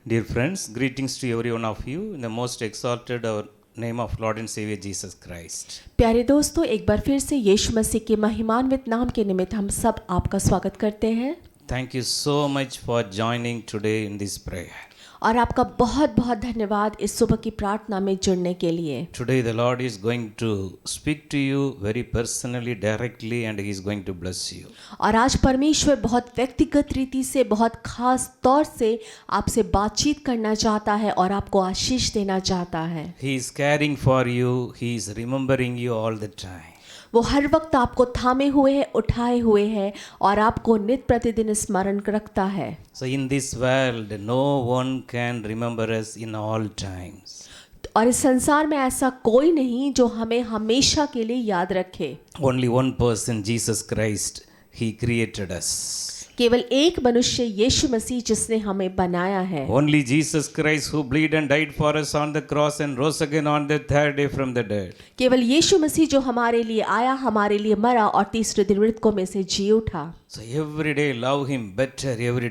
Dear friends, greetings to every one of you in the most exalted our name of Lord and Savior Jesus Christ. प्यारे दोस्तों, एक बार फिर से यीशु मसीह के महिमान्वित नाम के निमित्त हम सब आपका स्वागत करते हैं Thank you so much for joining today in this prayer. और आपका बहुत बहुत धन्यवाद इस सुबह की प्रार्थना में जुड़ने के लिए। Today the Lord is going to speak to you very personally, directly, and He is going to bless you. और आज परमेश्वर बहुत व्यक्तिगत रीति से, बहुत खास तौर से आपसे बातचीत करना चाहता है और आपको आशीष देना चाहता है। He is caring for you, He is remembering you all the time. वो हर वक्त आपको थामे हुए है, उठाए हुए है और आपको नित्य प्रतिदिन स्मरण रखता है। So in this world, no one can remember us in all times. और इस संसार में ऐसा कोई नहीं जो हमें हमेशा के लिए याद रखे। Only one person, Jesus Christ, He created us. केवल एक मनुष्य यीशु मसीह जिसने हमें बनाया है। Only Jesus Christ who bled and died for us on the cross and rose again on the third day from the dead. केवल यीशु मसीह जो हमारे लिए आया, हमारे लिए मरा और तीसरे दिन मृतकों में से जी उठा। So every day love Him better, every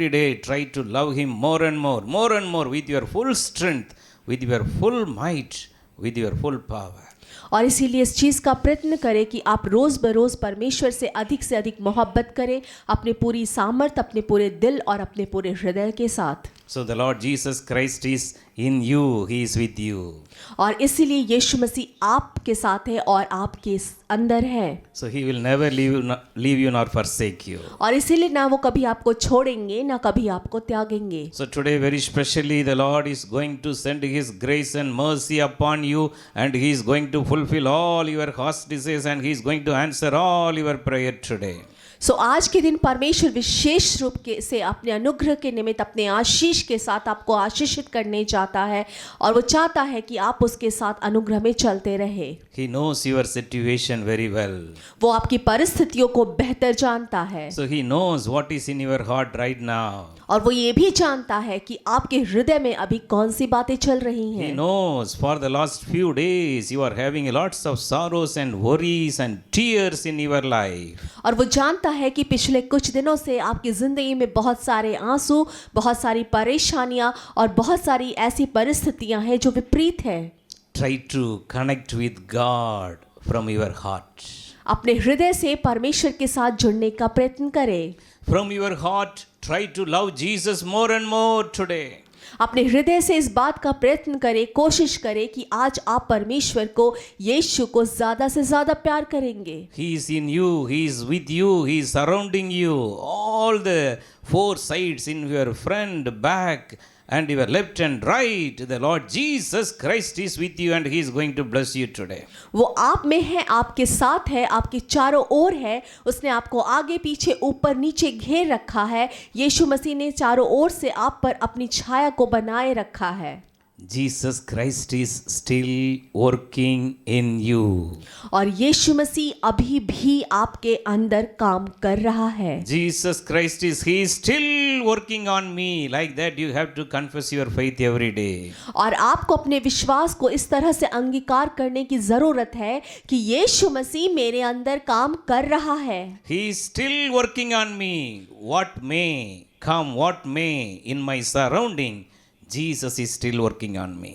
day try to love Him more and more with your full strength, with your full might, with your full power. और इसीलिए इस चीज़ का प्रयत्न करें कि आप रोज़ बरोज़ परमेश्वर से अधिक मोहब्बत करें, अपने पूरी सामर्थ, अपने पूरे दिल और अपने पूरे हृदय के साथ। So the Lord Jesus Christ is in you, He is with you. और इसीलिए यीशु मसीह आपके साथ है और आपके अंदर है। So He will never leave you nor forsake you. और इसीलिए ना वो कभी आपको छोड़ेंगे ना कभी आपको त्यागेंगे। So today very specially the Lord is going to send His grace and mercy upon you, and He is going to fulfill all your heart's desires, and He is going to answer all your prayer today. सो आज के दिन परमेश्वर विशेष रूप से अपने अनुग्रह के निमित्त, अपने आशीष के साथ आपको आशीषित करने चाहता है और वो चाहता है कि आप उसके साथ अनुग्रह में चलते रहे। He knows your situation very well. वो आपकी परिस्थितियों को बेहतर जानता है। So He knows what is in your heart right now. और वो ये भी जानता है कि आपके हृदय में अभी कौन सी बातें चल रही He हैं। knows for the last few days you are having lots of sorrows and worries and tears in your life. और वो जानता है कि पिछले कुछ दिनों से आपकी ज़िंदगी में बहुत सारे आंसू, बहुत सारी परेशानियां और बहुत सारी ऐसी परिस्थितियां हैं जो विपरीत हैं। Try to connect with God from your heart. अपने हृदय से परमेश्वर के साथ जुड़ने का प्रयत्न करें। From your heart, try to love Jesus more and more today. अपने हृदय से इस बात का प्रयत्न करें, कोशिश करें कि आज आप परमेश्वर को, यीशु को ज़्यादा से ज़्यादा प्यार करेंगे। He is in you, He is with you, He is surrounding you. All the four sides in your front, back, and your left and right. The Lord Jesus Christ is with you and He is going to bless you today. वो आप में है, आपके साथ है, आपके चारों ओर है। उसने आपको आगे पीछे ऊपर नीचे घेर रखा है। यीशु मसीह ने चारों ओर से आप पर अपनी छाया को बनाए रखा है। Jesus Christ is still working in you. और यीशु मसीह अभी भी आपके अंदर काम कर रहा है। Jesus Christ He is still working on me. Like that you have to confess your faith every day. और आपको अपने विश्वास को इस तरह से अंगीकार करने की जरूरत है कि यीशु मसीह मेरे अंदर काम कर रहा है। He is still working on me. What may come, what may in my surrounding, Jesus is still working on me.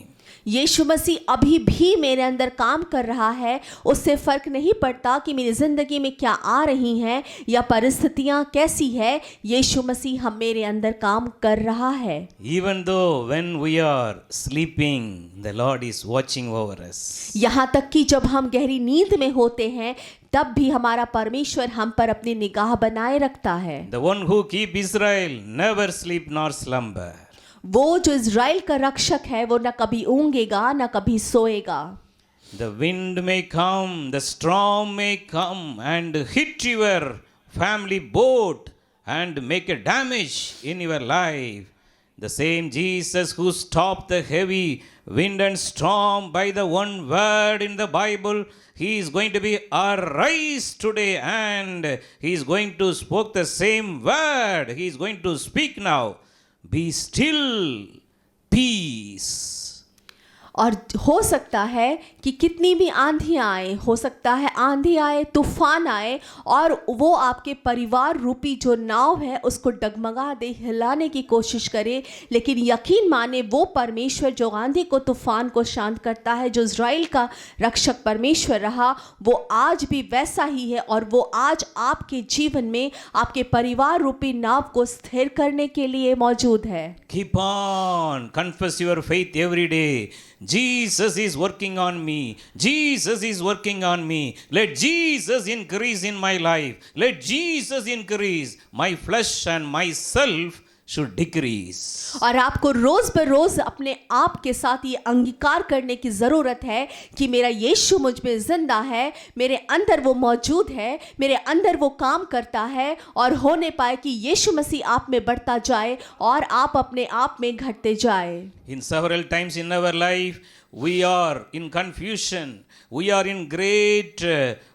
यीशु मसीह अभी भी मेरे अंदर काम कर रहा है। उससे फर्क नहीं पड़ता कि मेरी जिंदगी में क्या आ रही हैं या परिस्थितियां कैसी है, यीशु मसीह हम मेरे अंदर काम कर रहा है। Even though when we are sleeping, the Lord is watching over us. यहाँ तक कि जब हम गहरी नींद में होते हैं तब भी हमारा परमेश्वर हम पर अपनी निगाह बनाए रखता है। The one who keep Israel never sleep nor slumber. वो जो इज़राइल का रक्षक है वो न कभी ऊँगेगा न कभी सोएगा। The wind may come, the storm may come and hit your family boat and make a damage in your life. The same Jesus who stopped the heavy wind and storm by the one word in the Bible, He is going to be arise today and He is going to speak the same word. He is going to speak now. Be still, peace. और हो सकता है कि कितनी भी आंधियाँ आए, हो सकता है आंधी आए, तूफान आए और वो आपके परिवार रूपी जो नाव है उसको डगमगा दे, हिलाने की कोशिश करे, लेकिन यकीन माने वो परमेश्वर जो आंधी को, तूफान को शांत करता है, जो इज़राइल का रक्षक परमेश्वर रहा, वो आज भी वैसा ही है और वो आज आपके जीवन में आपके परिवार रूपी नाव को स्थिर करने के लिए मौजूद है। Keep on, confess your faith every day. Jesus is working on me. Jesus is working on me. Let Jesus increase in my life. Let Jesus increase. My flesh and myself should decrease. और आपको रोज बरोज अपने आप के साथ ये अंगीकार करने की ज़रूरत है कि मेरा यीशु मुझ में जिंदा है, मेरे अंदर वो मौजूद है, मेरे अंदर वो काम करता है और होने पाए कि यीशु मसीह आप में बढ़ता जाए और आप अपने आप में घटते जाए। In several times in our life, we are in confusion. We are in great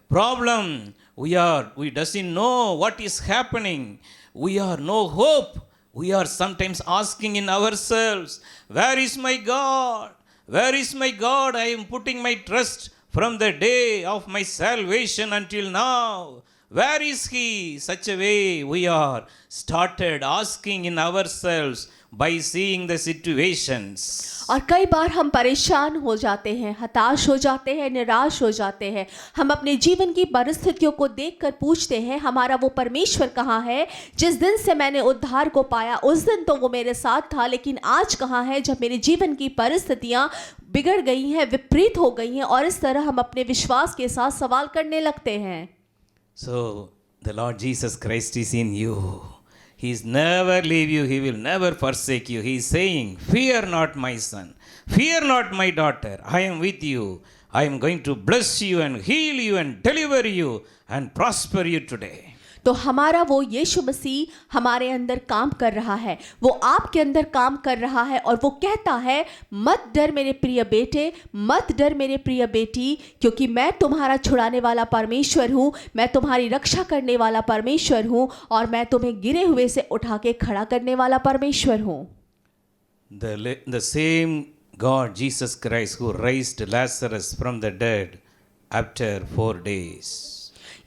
problem. We doesn't know what is happening. We are no hope. We are sometimes asking in ourselves, where is my God? Where is my God? I am putting my trust from the day of my salvation until now. Where is He? Such a way we are started asking in ourselves by seeing the situations. और कई बार हम परेशान हो जाते हैं, हताश हो जाते हैं, निराश हो जाते हैं। हम अपने जीवन की परिस्थितियों को देखकर पूछते हैं, हमारा वो परमेश्वर कहाँ है? जिस दिन से मैंने उद्धार को पाया उस दिन तो वो मेरे साथ था, लेकिन आज कहाँ है जब मेरे जीवन की परिस्थितियाँ बिगड़ गई हैं, विपरीत हो गई हैं? और इस तरह हम अपने विश्वास के साथ सवाल करने लगते हैं। So the Lord Jesus Christ is in you. He is never leave you. He will never forsake you. He is saying, fear not, my son. Fear not, my daughter. I am with you. I am going to bless you and heal you and deliver you and prosper you today. तो हमारा वो यीशु मसीह हमारे अंदर काम कर रहा है, वो आपके अंदर काम कर रहा है और वो कहता है, मत डर मेरे प्रिय बेटे, मत डर मेरे प्रिय बेटी, क्योंकि मैं तुम्हारा छुड़ाने वाला परमेश्वर हूँ, मैं तुम्हारी रक्षा करने वाला परमेश्वर हूँ और मैं तुम्हें गिरे हुए से उठा के खड़ा करने वाला परमेश्वर हूँ। The same God, Jesus Christ, who raised Lazarus from the dead after 4 days.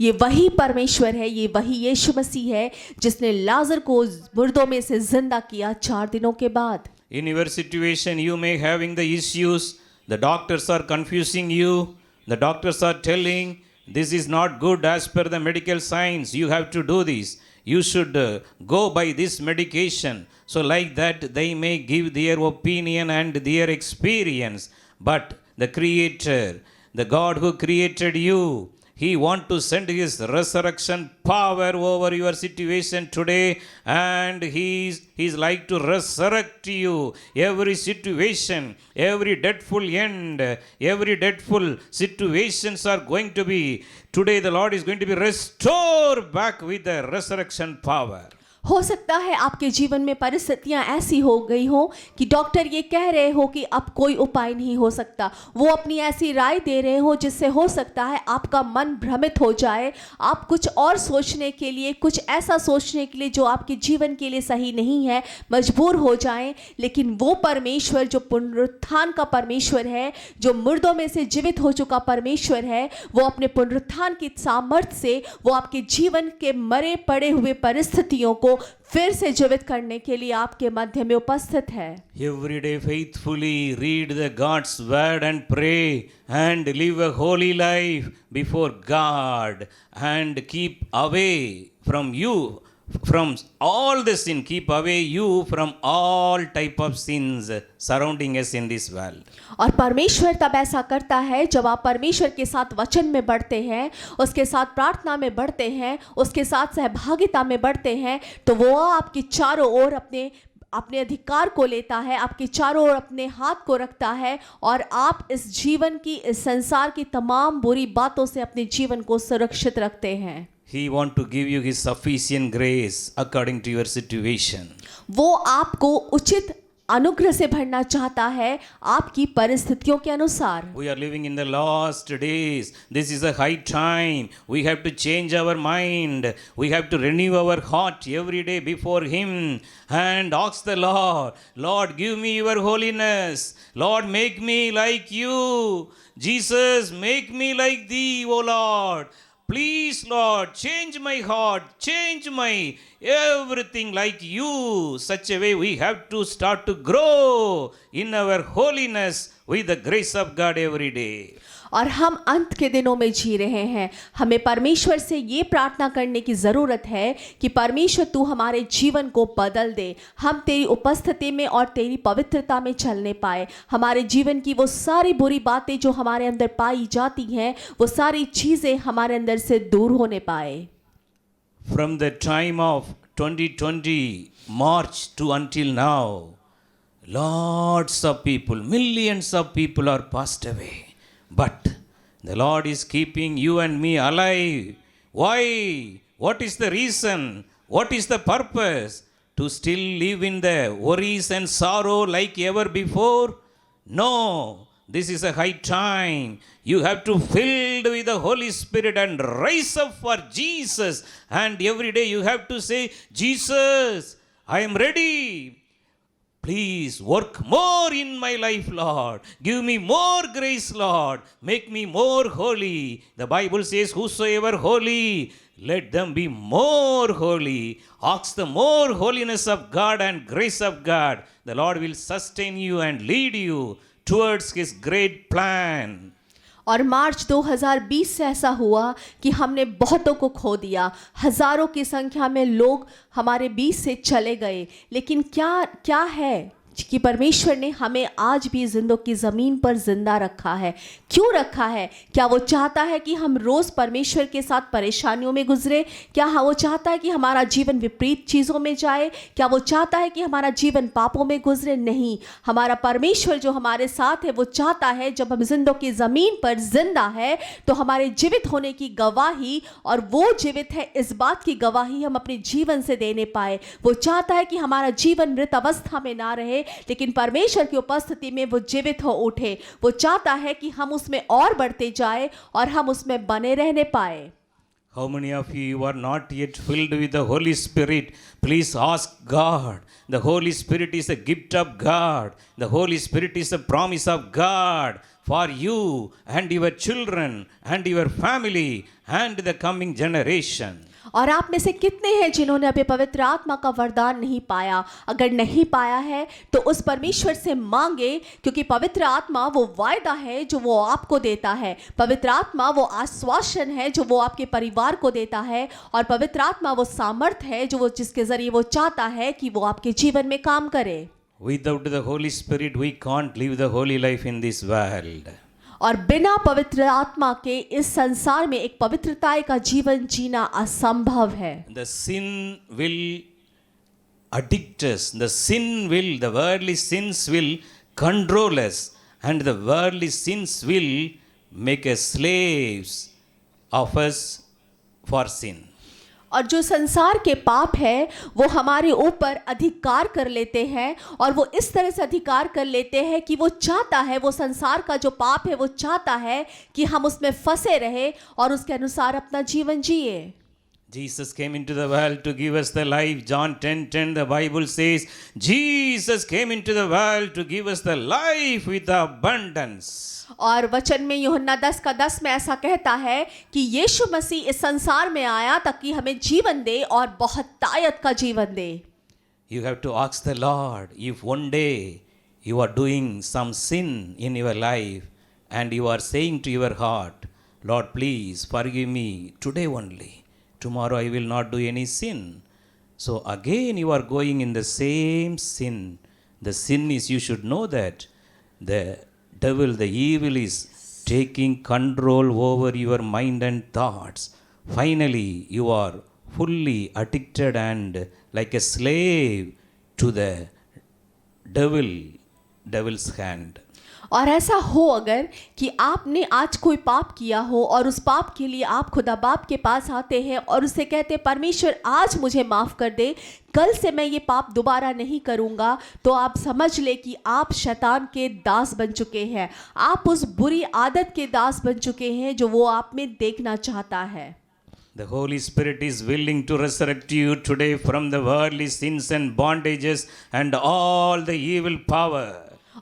ये वही परमेश्वर है, ये वही यीशु मसीह है जिसने लाजर को मुर्दों में से जिंदा किया 4 दिनों के बाद। In your situation, you may having the issues. The doctors are confusing you. The doctors are telling, this is not good as per the medical science. You have to do this. You should go by this medication. So like that, they may give their opinion and their experience. But the Creator, the God who created you, He wants to send His resurrection power over your situation today, and He's like to resurrect you. Every situation, every deathful end, every deathful situations are going to be, today the Lord is going to be restored back with the resurrection power. हो सकता है आपके जीवन में परिस्थितियां ऐसी हो गई हो कि डॉक्टर ये कह रहे हो कि अब कोई उपाय नहीं हो सकता, वो अपनी ऐसी राय दे रहे हो जिससे हो सकता है आपका मन भ्रमित हो जाए, आप कुछ और सोचने के लिए, कुछ ऐसा सोचने के लिए जो आपके जीवन के लिए सही नहीं है, मजबूर हो जाएं। लेकिन वो परमेश्वर जो पुनरुत्थान का परमेश्वर है, जो मुर्दों में से जीवित हो चुका परमेश्वर है, वो अपने पुनरुत्थान की सामर्थ्य से वो आपके जीवन के मरे पड़े हुए परिस्थितियों को फिर से जीवित करने के लिए आपके मध्य में उपस्थित है। Every day faithfully read the God's word and pray and live a holy life before God and keep away from you from all the sin, keep away you from all type of sins surrounding us in this world. और परमेश्वर तब ऐसा करता है जब आप परमेश्वर के साथ वचन में बढ़ते हैं, उसके साथ प्रार्थना में बढ़ते हैं, उसके साथ सहभागिता में बढ़ते हैं, तो वो आपके चारों ओर अपने अधिकार को लेता है, आपके चारों ओर अपने हाथ को रखता है और आप इस जीवन की, इस संसार की तमाम बुरी बातों से अपने जीवन को सुरक्षित रखते हैं। He want to give you His sufficient grace according to your situation. वो आपको उचित अनुग्रह से भरना चाहता है आपकी परिस्थितियों के अनुसार। We are living in the last days. This is a high time. We have to change our mind. We have to renew our heart every day before Him and ask the Lord, Lord, give me your holiness. Lord, make me like you. Jesus, make me like Thee, O Lord. Please, Lord, change my heart, change my everything like you. Such a way we have to start to grow in our holiness with the grace of God every day. और हम अंत के दिनों में जी रहे हैं। हमें परमेश्वर से ये प्रार्थना करने की ज़रूरत है कि परमेश्वर तू हमारे जीवन को बदल दे, हम तेरी उपस्थिति में और तेरी पवित्रता में चलने पाए। हमारे जीवन की वो सारी बुरी बातें जो हमारे अंदर पाई जाती हैं, वो सारी चीज़ें हमारे अंदर से दूर होने पाए। From the time of 2020 March to until now, lots of people, millions of people are passed away. But the Lord is keeping you and me alive. Why? What is the reason? What is the purpose? To still live in the worries and sorrow like ever before? No. This is a high time. You have to filled with the Holy Spirit and rise up for Jesus. And every day you have to say, Jesus, I am ready. Please work more in my life, Lord. Give me more grace, Lord. Make me more holy. The Bible says, whosoever holy, let them be more holy. Ask the more holiness of God and grace of God. The Lord will sustain you and lead you towards His great plan. और मार्च 2020 से ऐसा हुआ कि हमने बहुतों को खो दिया, हजारों की संख्या में लोग हमारे बीच से चले गए। लेकिन क्या है कि परमेश्वर ने हमें आज भी जिंदों की ज़मीन पर जिंदा रखा है। क्यों रखा है? क्या वो चाहता है कि हम रोज़ परमेश्वर के साथ परेशानियों में गुजरे? क्या वो चाहता है कि हमारा जीवन विपरीत चीज़ों में जाए? क्या वो चाहता है कि हमारा जीवन पापों में गुजरे? नहीं, हमारा परमेश्वर जो हमारे साथ है वो चाहता है जब हम जिंदों की ज़मीन पर जिंदा है तो हमारे जीवित होने की गवाही, और वो जीवित है इस बात की गवाही हम अपने जीवन से देने पाए। वो चाहता है कि हमारा जीवन मृत अवस्था में ना रहे, लेकिन परमेश्वर की उपस्थिति में वो जीवित हो उठे। वो चाहता है कि हम उसमें और बढ़ते जाए और हम उसमें बने रहने पाए। How many of you are not yet filled with the Holy Spirit? Please ask God. The Holy Spirit is a gift of God. The Holy Spirit is a promise of God for you and your children and your family and the coming generation. और आप में से कितने हैं जिन्होंने अभी पवित्र आत्मा का वरदान नहीं पाया? अगर नहीं पाया है तो उस परमेश्वर से मांगे, क्योंकि पवित्र आत्मा वो वायदा है जो वो आपको देता है। पवित्र आत्मा वो आश्वासन है जो वो आपके परिवार को देता है, और पवित्र आत्मा वो सामर्थ है जो वो जिसके जरिए वो चाहता है कि वो आपके जीवन में काम करे। Without the Holy Spirit, we can't live the holy life in this world. और बिना पवित्र आत्मा के इस संसार में एक पवित्रता का जीवन जीना असंभव है। The sin will addict us. The worldly sins will control us, and the worldly sins will make us slaves of us for sin. और जो संसार के पाप है वो हमारे ऊपर अधिकार कर लेते हैं, और वो इस तरह से अधिकार कर लेते हैं कि वो चाहता है, वो संसार का जो पाप है वो चाहता है कि हम उसमें फंसे रहे और उसके अनुसार अपना जीवन जिए। Jesus came into the world to give us the life. John 10:10, the Bible says, Jesus came into the world to give us the life with abundance. और वचन में यूहन्ना 10:10 में ऐसा कहता है कि यीशु मसीह इस संसार में आया ताकि हमें जीवन दे और बहुत तायत का जीवन दे। You have to ask the Lord, if one day you are doing some sin in your life and you are saying to your heart, Lord, please forgive me today only. Tomorrow I will not do any sin. So again you are going in the same sin. The sin is, you should know that the devil, the evil is taking control over your mind and thoughts. Finally you are fully addicted and like a slave to the devil's hand. और ऐसा हो अगर कि आपने आज कोई पाप किया हो और उस पाप के लिए आप खुदा बाप के पास आते हैं और उससे कहते हैं परमेश्वर आज मुझे माफ़ कर दे, कल से मैं ये पाप दोबारा नहीं करूँगा, तो आप समझ ले कि आप शैतान के दास बन चुके हैं। आप उस बुरी आदत के दास बन चुके हैं जो वो आप में देखना चाहता है। The Holy Spirit is willing to resurrect you today from the worldly sins and bondages and all the evil power.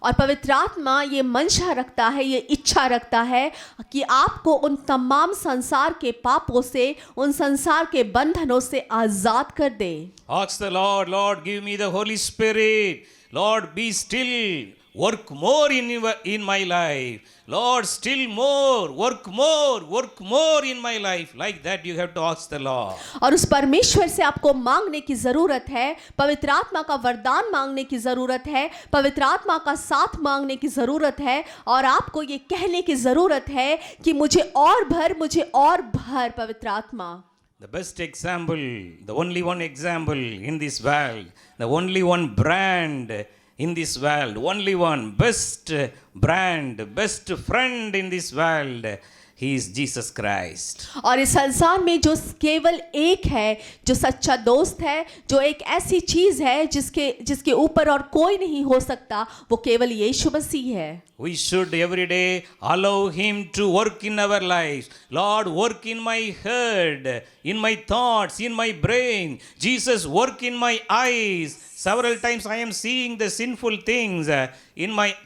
और पवित्र आत्मा ये मंशा रखता है, ये इच्छा रखता है कि आपको उन तमाम संसार के पापों से, उन संसार के बंधनों से आज़ाद कर दे। Ask the Lord, Lord, give me the Holy Spirit. Lord, be still. Work more in my life. Lord, still more. Work more in my life. Like that you have to ask the Lord. और उस परमेश्वर से आपको मांगने की ज़रूरत है, पवित्र आत्मा का वरदान मांगने की ज़रूरत है, पवित्र आत्मा का साथ मांगने की ज़रूरत है, और आपको ये कहने की ज़रूरत है कि मुझे और भर पवित्र आत्मा। The best example, the only one example in this world, the only one brand in this world, only one best brand, best friend in this world, he is Jesus Christ. और इस संसार में जो केवल एक है, जो सच्चा दोस्त है, जो एक ऐसी चीज़ है जिसके ऊपर और कोई नहीं हो सकता, वो केवल यीशु मसीह है। We should every day allow him to work in our lives. Lord, work in my head, in my thoughts, in my brain. Jesus, work in my eyes. Several times I am seeing the sinful things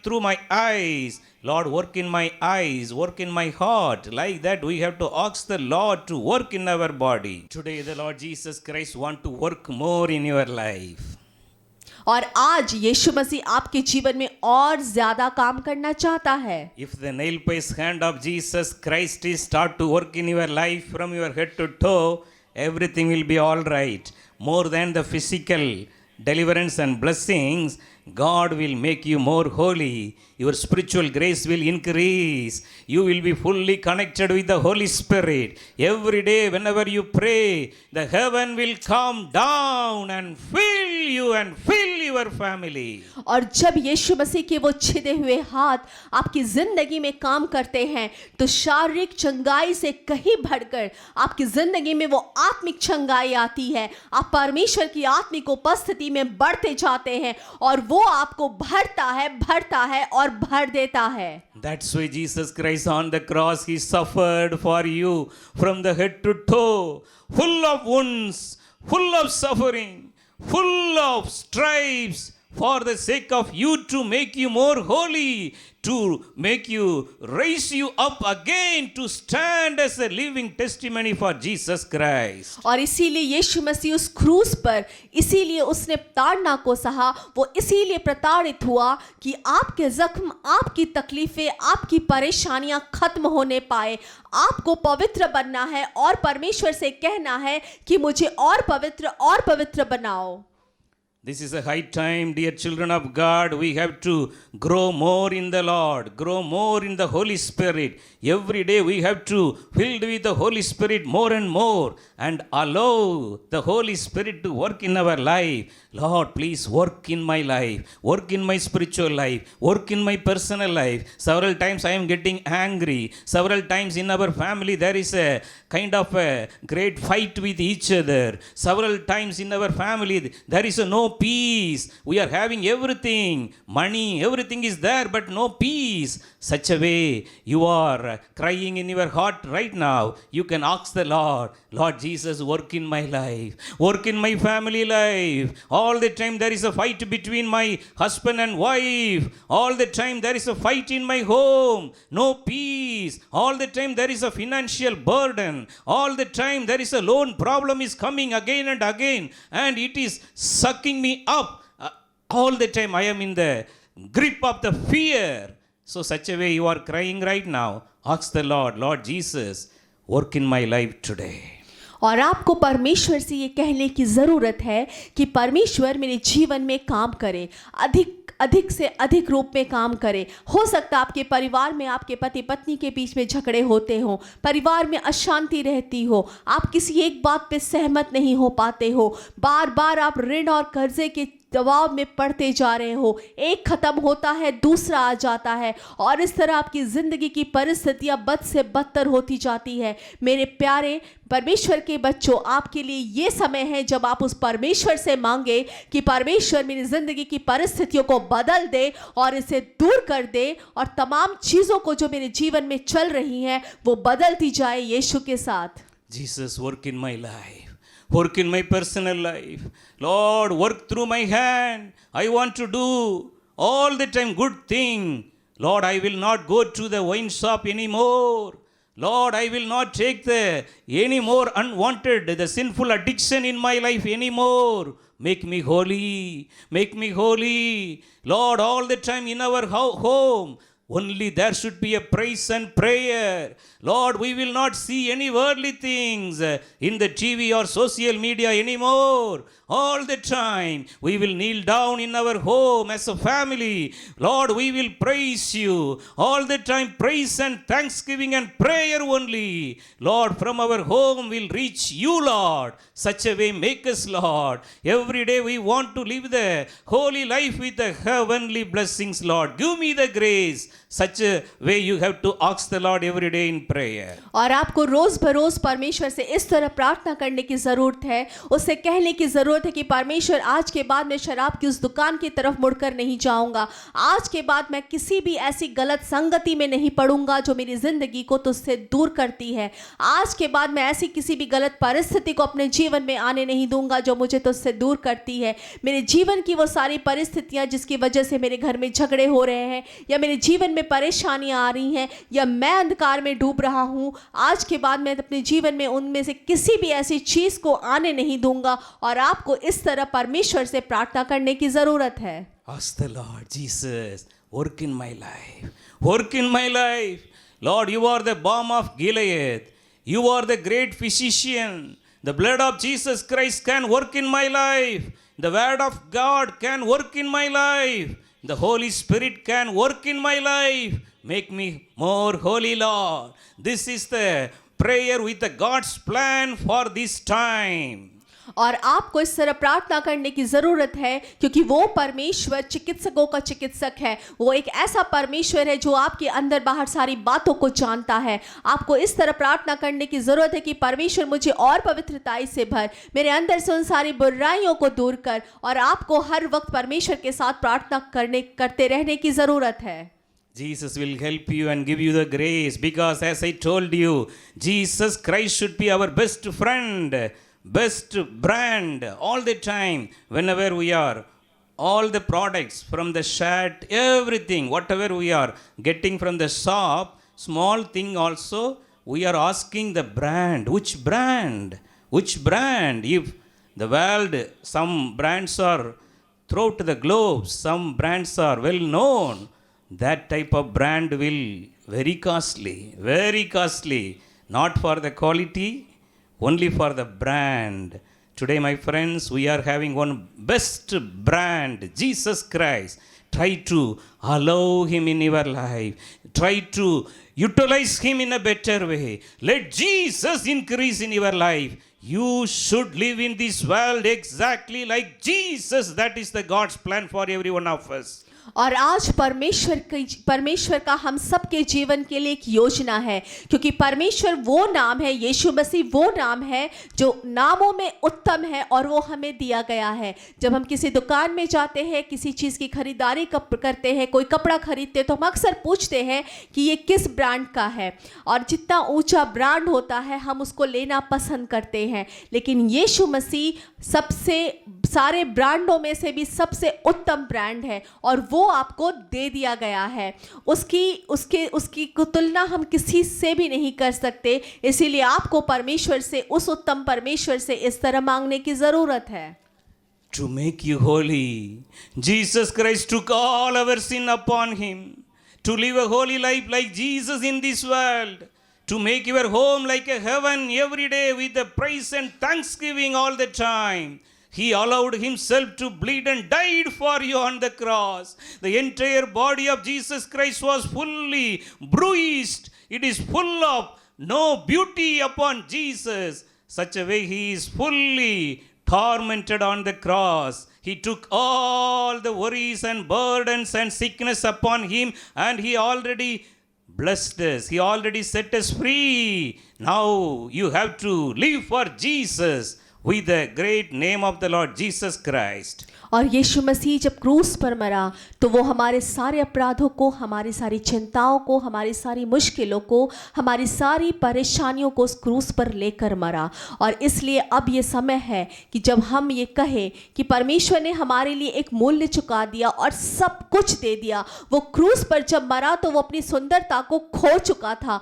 through my eyes. Lord, work in my eyes, work in my heart. Like that we have to ask the Lord to work in our body. Today the Lord Jesus Christ want to work more in your life. और आज यीशु मसीह आपके जीवन में और ज्यादा काम करना चाहता है। If the nail-pierced hand of Jesus Christ is start to work in your life from your head to toe, everything will be all right. More than the physical deliverance and blessings, God will make you more holy. Your spiritual grace will increase. You will be fully connected with the Holy Spirit. Every day, whenever you pray, the heaven will come down and fill you and fill your family. और जब यीशु मसीह के वो छिदे हुए हाथ आपकी जिंदगी में काम करते हैं, तो शारीरिक चंगाई से कहीं बढ़कर आपकी जिंदगी में वो आत्मिक चंगाई आती है। आप परमेश्वर की आत्मिक उपस्थिति में बढ़ते जाते हैं और वो आपको भरता है और भर देता है। That's why Jesus Christ on the cross, he suffered for you from the head to toe, full of wounds, full of suffering, full of stripes, for the sake of you, to make you more holy, to make you, raise you up again to stand as a living testimony for Jesus Christ. और इसीलिए यीशु मसीह उस क्रूस पर, इसीलिए उसने ताड़ना को सहा, वो इसीलिए प्रताड़ित हुआ कि आपके जख्म, आपकी तकलीफें, आपकी परेशानियां खत्म होने पाए। आपको पवित्र बनना है और परमेश्वर से कहना है कि मुझे और पवित्र बनाओ। This is a high time, dear children of God. We have to grow more in the Lord, grow more in the Holy Spirit. Every day we have to filled with the Holy Spirit more and more, and allow the Holy Spirit to work in our life. Lord, please work in my life, work in my spiritual life, work in my personal life. Several times I am getting angry. Several times in our family there is a kind of a great fight with each other. Several times in our family there is no peace. We are having everything, money, everything is there, but no peace. Such a way you are crying in your heart right now. You can ask the Lord, Lord Jesus, work in my life, work in my family life. All the time there is a fight between my husband and wife. All the time there is a fight in my home. No peace. All the time there is a financial burden. All the time there is a loan problem is coming again and again, and it is sucking me up. All the time I am in the grip of the fear. So such a way you are crying right now. Ask the Lord, Lord Jesus, work in my life today. और आपको परमेश्वर से ये कहने की ज़रूरत है कि परमेश्वर मेरे जीवन में काम करे, अधिक से अधिक रूप में काम करे। हो सकता आपके परिवार में आपके पति पत्नी के बीच में झगड़े होते हो, परिवार में अशांति रहती हो, आप किसी एक बात पे सहमत नहीं हो पाते हो, बार बार आप ऋण और कर्जे के दबाव में पड़ते जा रहे हो, एक खत्म होता है दूसरा आ जाता है और इस तरह आपकी जिंदगी की परिस्थितियां बद से बदतर होती जाती है। मेरे प्यारे परमेश्वर के बच्चों, आपके लिए ये समय है जब आप उस परमेश्वर से मांगे कि परमेश्वर मेरी जिंदगी की परिस्थितियों को बदल दे और इसे दूर कर दे और तमाम चीजों को जो मेरे जीवन में चल रही हैं वो बदलती जाए यीशु के साथ। Jesus, work in my life. Work in my personal life. Lord, work through my hand. I want to do all the time good thing. Lord, I will not go to the wine shop anymore. Lord, I will not take any more unwanted, the sinful addiction in my life anymore. Make me holy. Make me holy. Lord, all the time in our home, only there should be a praise and prayer. Lord, we will not see any worldly things in the TV or social media anymore. All the time, we will kneel down in our home as a family. Lord, we will praise you. All the time, praise and thanksgiving and prayer only. Lord, from our home will reach you, Lord. Such a way make us, Lord. Every day we want to live the holy life with the heavenly blessings, Lord. Give me the grace. Such a way you have to ask the Lord every day in prayer. और आपको रोज बरोज परमेश्वर से इस तरह प्रार्थना करने की जरूरत है, उससे कहने की जरूरत है कि परमेश्वर, आज के बाद मैं शराब की उस दुकान की तरफ मुड़कर नहीं जाऊंगा। आज के बाद मैं किसी भी ऐसी गलत संगति में नहीं पड़ूंगा जो मेरी जिंदगी को तुझसे दूर करती है। आज के बाद मैं ऐसी किसी भी गलत परिस्थिति को अपने जीवन में आने नहीं दूंगा जो मुझे तुझसे दूर करती है। मेरे जीवन की वो सारी परिस्थितियां जिसकी वजह से मेरे घर में झगड़े हो रहे हैं या मेरे जीवन में परेशानियां आ रही हैं या मैं अंधकार में डूब रहा हूं, आज के बाद मैं अपने जीवन में उनमें से किसी भी ऐसी चीज को आने नहीं दूंगा। और आपको इस तरह परमेश्वर से प्रार्थना करने की जरूरत है। Ask the Lord, Jesus, work in my life. Work in my life. Lord, you are the balm of Gilead. You are the great physician. The blood of Jesus Christ can work in my life. The word of God can work in my life. The Holy Spirit can work in my life. Make me more holy, Lord. This is the prayer with the God's plan for this time. और आपको इस तरह प्रार्थना करने की ज़रूरत है क्योंकि वो परमेश्वर चिकित्सकों का चिकित्सक है। वो एक ऐसा परमेश्वर है जो आपके अंदर बाहर सारी बातों को जानता है। आपको इस तरह प्रार्थना करने की ज़रूरत है कि परमेश्वर मुझे और पवित्रताई से भर, मेरे अंदर से उन सारी बुराइयों को दूर कर। और आपको हर वक्त परमेश्वर के साथ प्रार्थना करते रहने की ज़रूरत है। Jesus will help you and give you the grace because as I told you, Jesus Christ should be our best friend, best brand all the time. Whenever we are, all the products from the shirt, everything, whatever we are getting from the shop, small thing also, we are asking the brand. Which brand? Which brand? If the world, some brands are throughout the globe, some brands are well known, that type of brand will very costly, not for the quality, only for the brand. Today, my friends, we are having one best brand, Jesus Christ. Try to allow him in your life. Try to utilize him in a better way. Let Jesus increase in your life. You should live in this world exactly like Jesus. That is the God's plan for every one of us. और आज परमेश्वर का हम सबके जीवन के लिए एक योजना है क्योंकि परमेश्वर वो नाम है, यीशु मसीह वो नाम है जो नामों में उत्तम है और वो हमें दिया गया है। जब हम किसी दुकान में जाते हैं, किसी चीज़ की खरीदारी करते हैं, कोई कपड़ा खरीदते हैं तो हम अक्सर पूछते हैं कि ये किस ब्रांड का है और जितना ऊंचा ब्रांड होता है हम उसको लेना पसंद करते हैं। लेकिन यीशु मसीह सबसे सारे ब्रांडों में से भी सबसे उत्तम ब्रांड है और वो आपको दे दिया गया है। उसकी तुलना हम किसी से भी नहीं कर सकते। इसीलिए आपको परमेश्वर से, उस उत्तम परमेश्वर से इस तरह मांगने की जरूरत है। To make you holy, Jesus Christ took all our sin upon him. To live a holy life like Jesus in this world. To make your home like a heaven every day with the praise and thanksgiving all the time. He allowed himself to bleed and died for you on the cross. The entire body of Jesus Christ was fully bruised. It is full of no beauty upon Jesus. Such a way he is fully tormented on the cross. He took all the worries and burdens and sickness upon him, and he already blessed us. He already set us free. Now you have to live for Jesus with the great name of the Lord Jesus Christ. और यीशु मसीह जब क्रूस पर मरा तो वो हमारे सारे अपराधों को, हमारी सारी चिंताओं को, हमारी सारी मुश्किलों को, हमारी सारी परेशानियों को उस क्रूस पर लेकर मरा। और इसलिए अब ये समय है कि जब हम ये कहें कि परमेश्वर ने हमारे लिए एक मूल्य चुका दिया और सब कुछ दे दिया। वो क्रूस पर जब मरा तो वो अपनी सुंदरता को खो चुका था।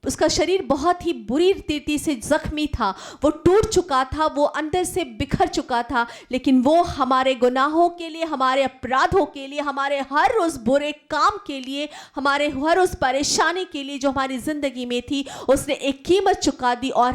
उसका शरीर बहुत ही बुरी रीति से जख्मी था, वो टूट चुका था, वो अंदर से बिखर चुका था, लेकिन वो हमारे गुनाहों के लिए, हमारे अपराधों के लिए, हमारे हर उस बुरे काम के लिए, हमारे हर उस परेशानी के लिए जो हमारी ज़िंदगी में थी, उसने एक कीमत चुका दी और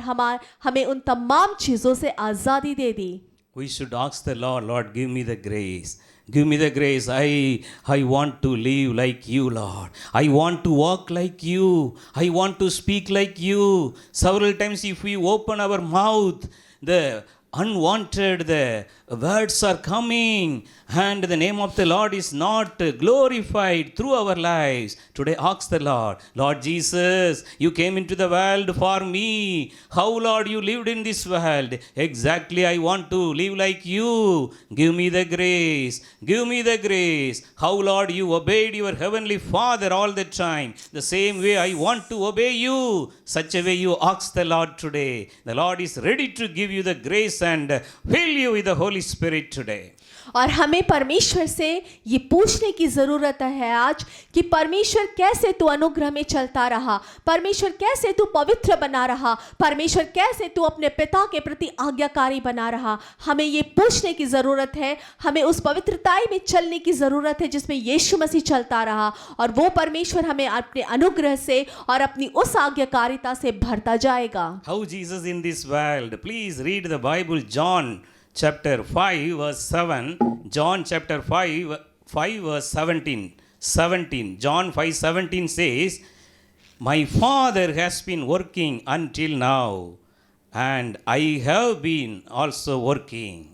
हमें उन तमाम चीज़ों से आज़ादी दे दी। We should ask the Lord, Lord, give me the grace. Give me the grace. I want to live like you, Lord. I want to walk like you. I want to speak like you. Several times if we open our mouth, the unwanted the words are coming and the name of the Lord is not glorified through our lives. Today ask the Lord, Lord Jesus, you came into the world for me. How, Lord, you lived in this world? Exactly, I want to live like you. Give me the grace. Give me the grace. How, Lord, you obeyed your heavenly Father all the time. The same way I want to obey you. Such a way you ask the Lord today. The Lord is ready to give you the grace and fill you with the Holy Spirit today. और हमें परमेश्वर से ये पूछने की ज़रूरत है आज कि परमेश्वर कैसे तू अनुग्रह में चलता रहा, परमेश्वर कैसे तू पवित्र बना रहा, परमेश्वर कैसे तू अपने पिता के प्रति आज्ञाकारी बना रहा। हमें ये पूछने की ज़रूरत है, हमें उस पवित्रताई में चलने की ज़रूरत है जिसमें यीशु मसीह चलता रहा, और वो परमेश्वर हमें अपने अनुग्रह से और अपनी उस आज्ञाकारिता से भरता जाएगा। How Jesus in this world? Please read the Bible, John chapter 5 verse 7. John chapter 5 verse 17. John 5:17 says, my Father has been working until now and I have been also working.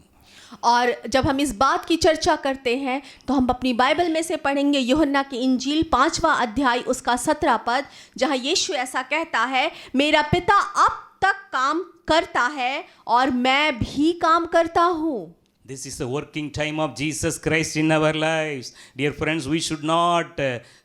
और जब हम इस बात की चर्चा करते हैं तो हम अपनी बाइबल में से पढ़ेंगे यूहन्ना की इंजील 5वां अध्याय उसका 17 पद, जहाँ यीशु ऐसा कहता है, मेरा पिता अब तक काम करता है और मैं भी काम करता हूँ। This is the working time of Jesus Christ in our lives. Dear friends, we should not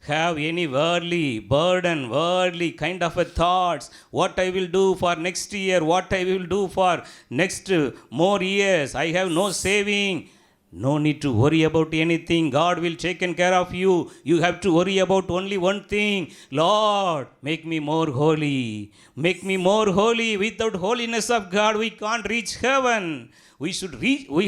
have any worldly burden, worldly kind of a thoughts. What I will do for next year, what I will do for next more years. I have no saving. No need to worry about anything. God will take care of you. You have to worry about only one thing. Lord, make me more holy. Make me more holy. Without holiness of God, we can't reach heaven. We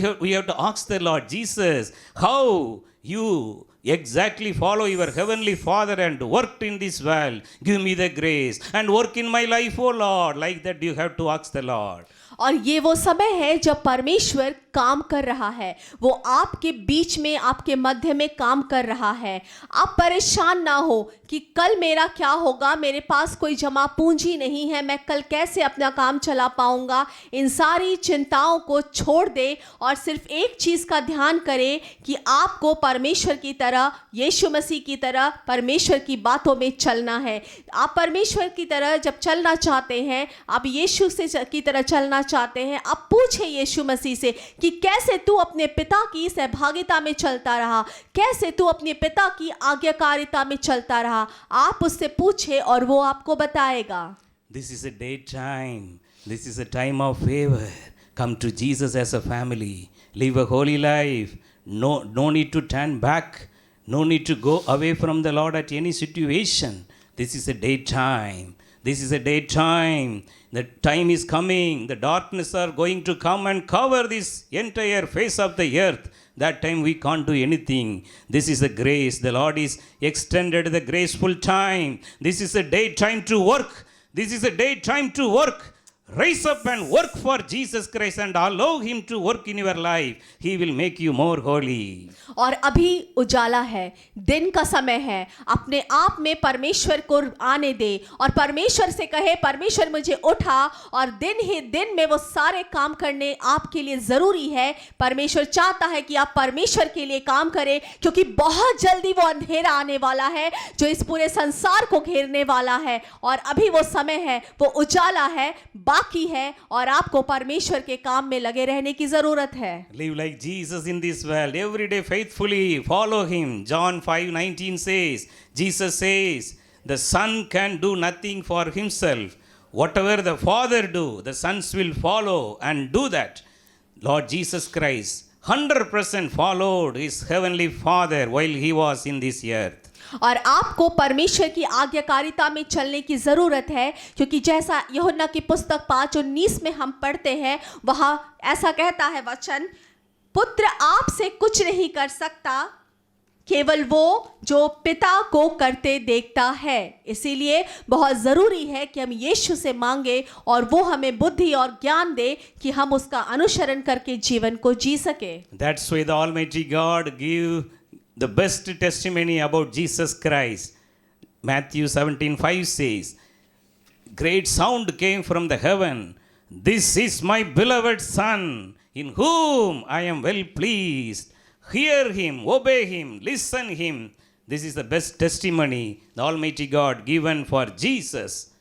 have to ask the Lord Jesus, how you exactly follow your heavenly Father and worked in this world. Give me the grace and work in my life, oh Lord. Like that you have to ask the Lord. और ये वो समय है जब परमेश्वर काम कर रहा है, वो आपके बीच में, आपके मध्य में काम कर रहा है। आप परेशान ना हो कि कल मेरा क्या होगा, मेरे पास कोई जमा पूंजी नहीं है, मैं कल कैसे अपना काम चला पाऊंगा। इन सारी चिंताओं को छोड़ दे और सिर्फ एक चीज़ का ध्यान करें कि आपको परमेश्वर की तरह, यीशु मसीह की तरह परमेश्वर की बातों में चलना है। आप परमेश्वर की तरह जब चलना चाहते हैं, आप यीशु से की तरह चलना चाहते हैं, आप पूछें यीशु मसीह से कि कैसे तू अपने पिता की सहभागिता में चलता रहा, कैसे तू अपने पिता की आज्ञाकारिता में चलता रहा। आप उससे पूछें और वो आपको बताएगा। This is a daytime. This is a time of favor. Come to Jesus as a family. Live a holy life. No need to turn back. No need to go away from the Lord at any situation. This is a daytime. This is a daytime. The time is coming. The darkness are going to come and cover this entire face of the earth. That time we can't do anything. This is the grace. The Lord is extended the graceful time. This is a daytime to work. This is a daytime to work. rise up and work for Jesus Christ and allow him to work in your life. He will make you more holy. और अभी उजाला है, दिन का समय है, अपने आप में परमेश्वर को आने दे और परमेश्वर से कहे, परमेश्वर मुझे उठा, और दिन ही दिन में वो सारे काम करने आपके लिए जरूरी है। परमेश्वर चाहता है कि आप परमेश्वर के लिए काम करें, क्योंकि बहुत जल्दी वो अंधेरा आने वाला है जो इस पूरे संसार को घेरने वाला है, और अभी वो समय है, वो उजाला है, बाकी है, और आपको परमेश्वर के काम में लगे रहने की जरूरत है। Live like Jesus in this world. Every day faithfully follow him. John 5:19 says, Jesus says, the Son can do nothing for himself. Whatever the Father do, the sons will follow and do that. Lord Jesus Christ 100% followed his heavenly Father while he was in this earth. और आपको परमेश्वर की आज्ञाकारिता में चलने की जरूरत है, क्योंकि जैसा यूहन्ना की पुस्तक 5:19 में हम पढ़ते हैं, वहां ऐसा कहता है वचन, पुत्र आपसे कुछ नहीं कर सकता, केवल वो जो पिता को करते देखता है। इसीलिए बहुत जरूरी है कि हम यीशु से मांगे और वो हमें बुद्धि और ज्ञान दे कि हम उसका अनुसरण करके जीवन को जी सके। That's why the Almighty God give the best testimony about Jesus Christ. Matthew 17:5 says, great sound came from the heaven. This is my beloved Son, in whom I am well pleased. Hear him, obey him, listen him. This is the best testimony the Almighty God given for Jesus.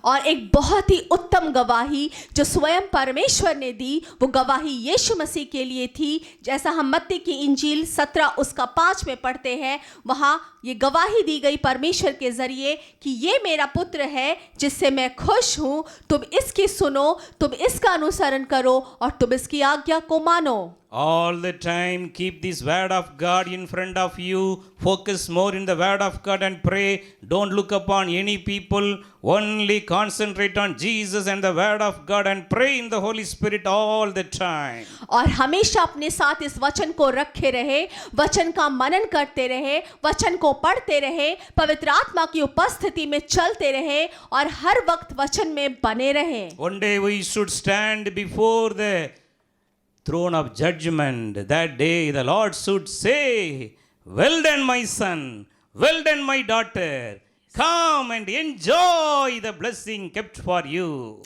और एक बहुत ही उत्तम गवाही जो स्वयं परमेश्वर ने दी, वो गवाही यीशु मसीह के लिए थी। जैसा हम मत्ती की इंजील 17:5 में पढ़ते हैं, वहाँ ये गवाही दी गई परमेश्वर के जरिए कि ये मेरा पुत्र है जिससे मैं खुश हूँ, तुम इसकी सुनो, तुम इसका अनुसरण करो और तुम इसकी आज्ञा को मानो। All the time keep this word of God in front of you. Focus more in the word of God and pray. Don't look upon any people. Only concentrate on Jesus and the word of God and pray in the Holy Spirit all the time. और हमेशा अपने साथ इस वचन को रखे रहे, वचन का मनन करते रहे, वचन को पढ़ते रहे, पवित्र आत्मा की उपस्थिति में चलते रहे और हर वक्त वचन में बने रहे। One day we should stand before the throne of judgment. That day the Lord should say, well done my son, well done my daughter, come and enjoy the blessing kept for you.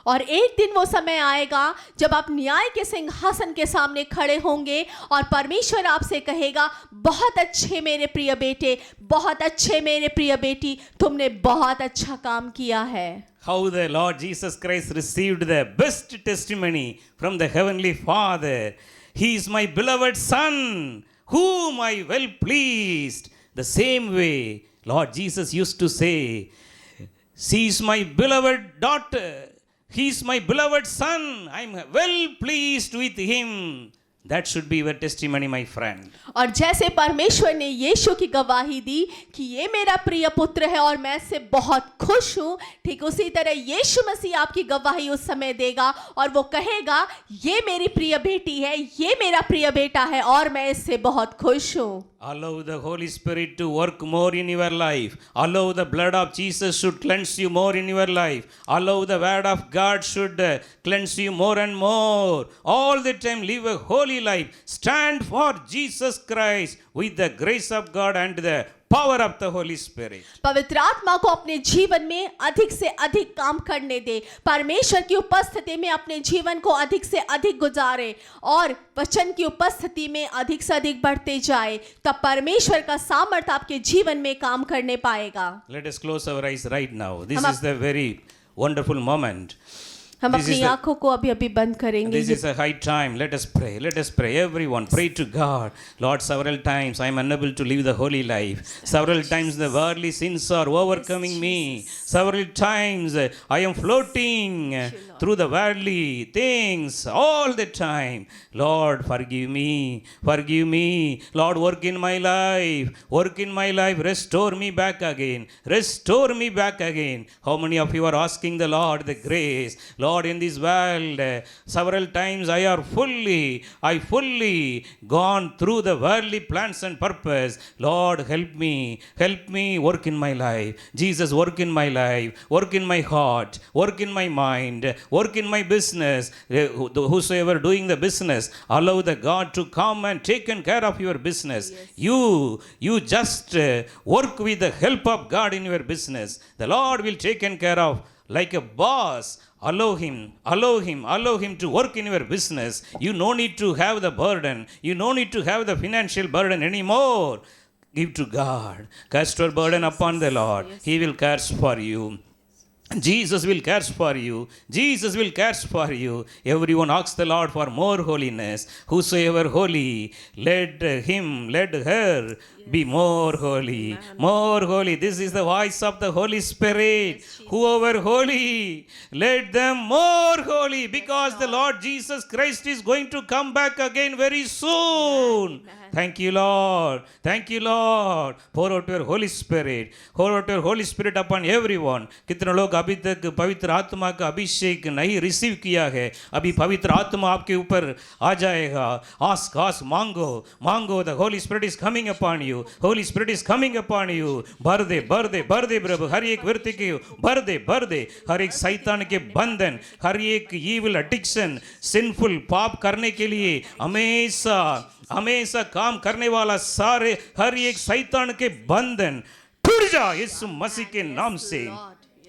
और एक दिन वो समय आएगा जब आप न्याय के सिंहासन के सामने खड़े होंगे और परमेश्वर आपसे कहेगा, बहुत अच्छे मेरे प्रिय बेटे, बहुत अच्छे मेरे प्रिय बेटी, तुमने बहुत अच्छा काम किया है। How the Lord Jesus Christ received the best testimony from the Heavenly Father. He is my beloved Son, whom I well pleased. The same way Lord Jesus used to say, she is my beloved daughter. He is my beloved son. I am well pleased with him. That should be your testimony, my friend. और जैसे परमेश्वर ने यीशु की गवाही दी कि ये मेरा प्रिय पुत्र है और मैं इससे बहुत खुश हूँ, ठीक उसी तरह यीशु मसीह आपकी गवाही उस समय देगा और वो कहेगा, ये मेरी प्रिय बेटी है, ये मेरा प्रिय बेटा है और मैं इससे बहुत खुश हूँ। Allow the Holy Spirit to work more in your life. Allow the blood of Jesus should cleanse you more in your life. Allow the word of God should cleanse you more and more. All the time live a holy life. Stand for Jesus Christ with the grace of God and the power of the Holy Spirit. पवित्र आत्मा को अपने जीवन में अधिक से अधिक काम करने दे, परमेश्वर की उपस्थिति में अपने जीवन को अधिक से अधिक गुजारे और वचन की उपस्थिति में अधिक से अधिक बढ़ते जाए, तब परमेश्वर का सामर्थ्य आपके जीवन में काम करने पाएगा। Let us close our eyes right now. This is the very wonderful moment. हम अपनी आंखों को अभी अभी बंद करेंगे। This is a high time. Let us pray. Let us pray. Everyone pray to God. Lord, several times I am unable to live the holy life. Several times the worldly sins are overcoming me. Several times I am floating through the worldly things all the time. Lord, forgive me. Forgive me. Lord, work in my life. Work in my life. Restore me back again. Restore me back again. How many of you are asking the Lord the grace? Lord, in this world, several times I fully gone through the worldly plans and purpose. Lord, help me. Help me work in my life. Jesus, work in my life. Work in my heart. Work in my mind. Work in my business. Whosoever doing the business, allow the God to come and take care of your business. You just work with the help of God in your business. The Lord will take care of like a boss. Allow him to work in your business. You no need to have the burden. You no need to have the financial burden anymore. Give to God. Cast your burden upon the Lord. He will care for you. Jesus will care for you. Jesus will care for you. Everyone asks the Lord for more holiness. Whosoever holy, let her be more holy. Amen. More holy. This is the voice of the Holy Spirit. Yes, whoever holy, let them more holy, because the Lord Jesus Christ is going to come back again very soon. Amen. Thank you, Lord. Thank you, Lord. Pour out your Holy Spirit. Pour out your Holy Spirit upon everyone. कितने लोग अभी तक पवित्र आत्मा का अभिषेक नहीं receive किया है? अभी पवित्र आत्मा आपके ऊपर आ जाएगा. आस मांगो. The Holy Spirit is coming upon you. Holy Spirit is coming upon you. भर दे प्रभु. हर एक व्यक्ति के भर दे. हर एक शैतान के बंधन, हर एक evil addiction, sinful पाप करने के लिए हमेशा काम करने वाला सारे हर एक शैतान के बंधन टूट जा यीशु मसीह के नाम से.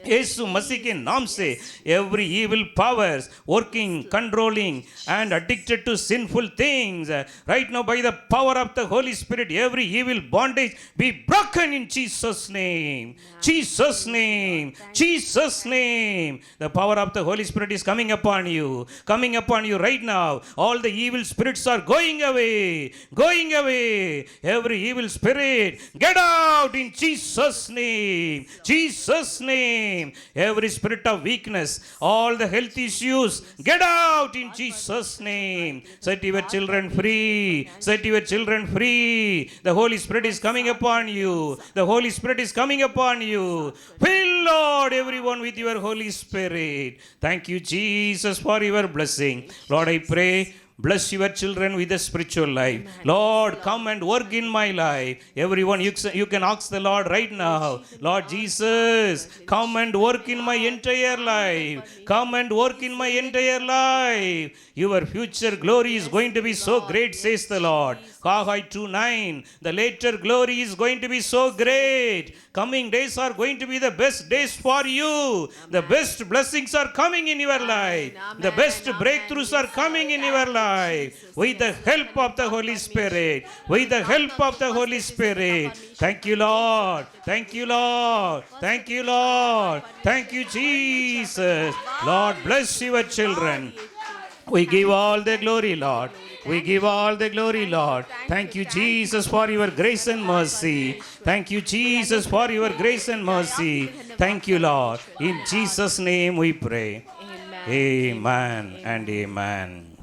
यीशु मसीह के नाम से every evil powers working, controlling and addicted to sinful things, right now by the power of the Holy Spirit, every evil bondage be broken in Jesus' name. Jesus' name. Jesus' name. The power of the Holy Spirit is coming upon you right now. All the evil spirits are going away. Every evil spirit, get out in Jesus' name. Jesus' name. Every spirit of weakness, all the health issues, get out in Jesus' name. Set your children free. The Holy Spirit is coming upon you. Fill, Lord, everyone with your Holy Spirit. Thank you, Jesus, for your blessing. Lord, I pray, bless your children with a spiritual life. Amen. Lord, come and work in my life. Everyone, you can ask the Lord right now. Lord Jesus, come and work in my entire life. Your future glory is going to be so great, says the Lord. Haggai 2:9. The later glory is going to be so great. Coming days are going to be the best days for you. The best blessings are coming in your life. The best breakthroughs are coming in your life. With the help of the Holy Spirit. Thank you, Lord. Thank you, Jesus. Lord, bless your children. We give all the glory, Lord. Thank you, Jesus, for your grace and mercy. Thank you, Lord. In Jesus' name we pray. Amen and amen.